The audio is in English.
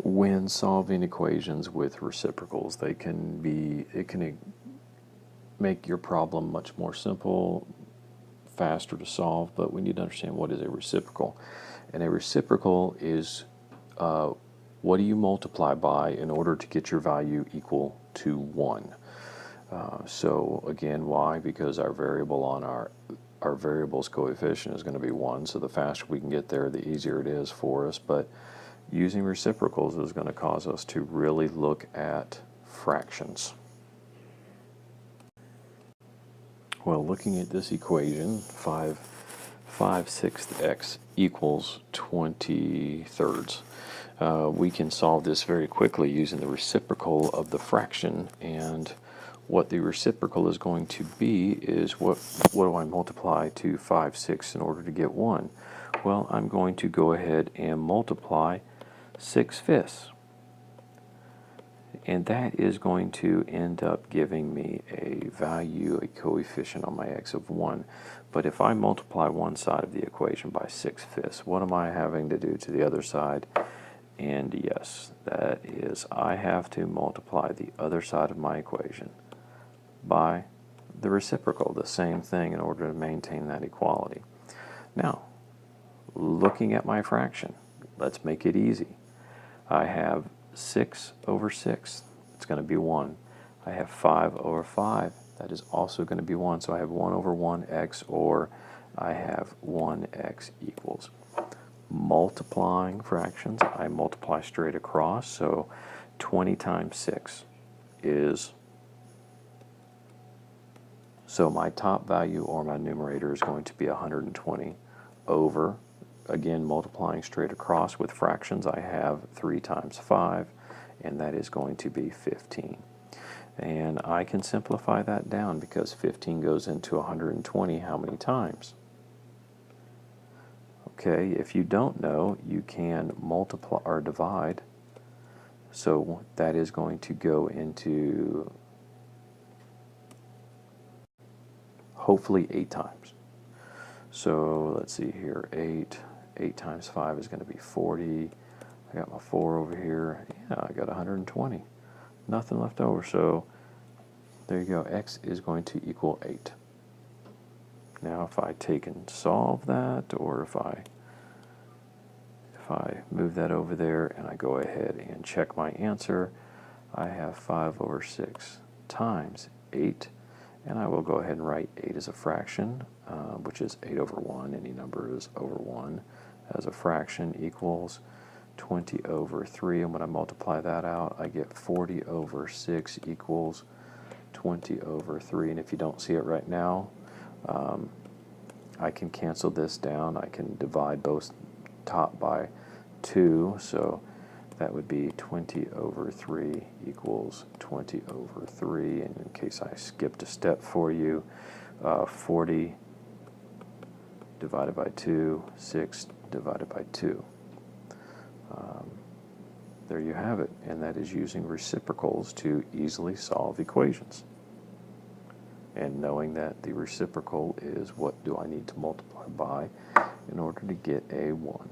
When solving equations with reciprocals, it can make your problem much more simple, faster to solve, but we need to understand what is a reciprocal. And a reciprocal is what do you multiply by in order to get your value equal to 1? So again, why? Because our variable on our variable's coefficient is going to be 1, so the faster we can get there, the easier it is for us. But using reciprocals is going to cause us to really look at fractions. Well, looking at this equation, 5/6 x equals 20/3. We can solve this very quickly using the reciprocal of the fraction, and what the reciprocal is going to be is what do I multiply to 5/6 in order to get 1? Well, I'm going to go ahead and multiply 6/5. And that is going to end up giving me a value, a coefficient on my x of 1. But if I multiply one side of the equation by 6/5, what am I having to do to the other side? And yes, that is, I have to multiply the other side of my equation by the reciprocal, the same thing, in order to maintain that equality. Now, looking at my fraction, let's make it easy. I have 6/6, it's going to be 1. I have 5/5, that is also going to be 1. So I have 1/1x, or I have 1x equals. Multiplying fractions, I multiply straight across, so 20 times 6 is, so my top value, or my numerator, is going to be 120 over, again, multiplying straight across with fractions, I have 3 times 5, and that is going to be 15. And I can simplify that down because 15 goes into 120 how many times? Okay, if you don't know, you can multiply or divide. So that is going to go into hopefully 8 times. So let's see here, 8 times 5 is going to be 40. I got my 4 over here. Yeah, I got 120. Nothing left over, so there you go. X is going to equal 8. Now if I take and solve that, or if I move that over there and I go ahead and check my answer, I have 5/6 times 8, and I will go ahead and write 8 as a fraction, which is 8/1. Any number is over 1 as a fraction, equals 20/3, and when I multiply that out, I get 40/6 equals 20/3. And if you don't see it right now, I can cancel this down. I can divide both top by 2, so that would be 20/3 equals 20/3. And in case I skipped a step for you, 40 divided by 2, 6 divided by 2. There you have it, and that is using reciprocals to easily solve equations. And knowing that the reciprocal is what do I need to multiply by in order to get a 1.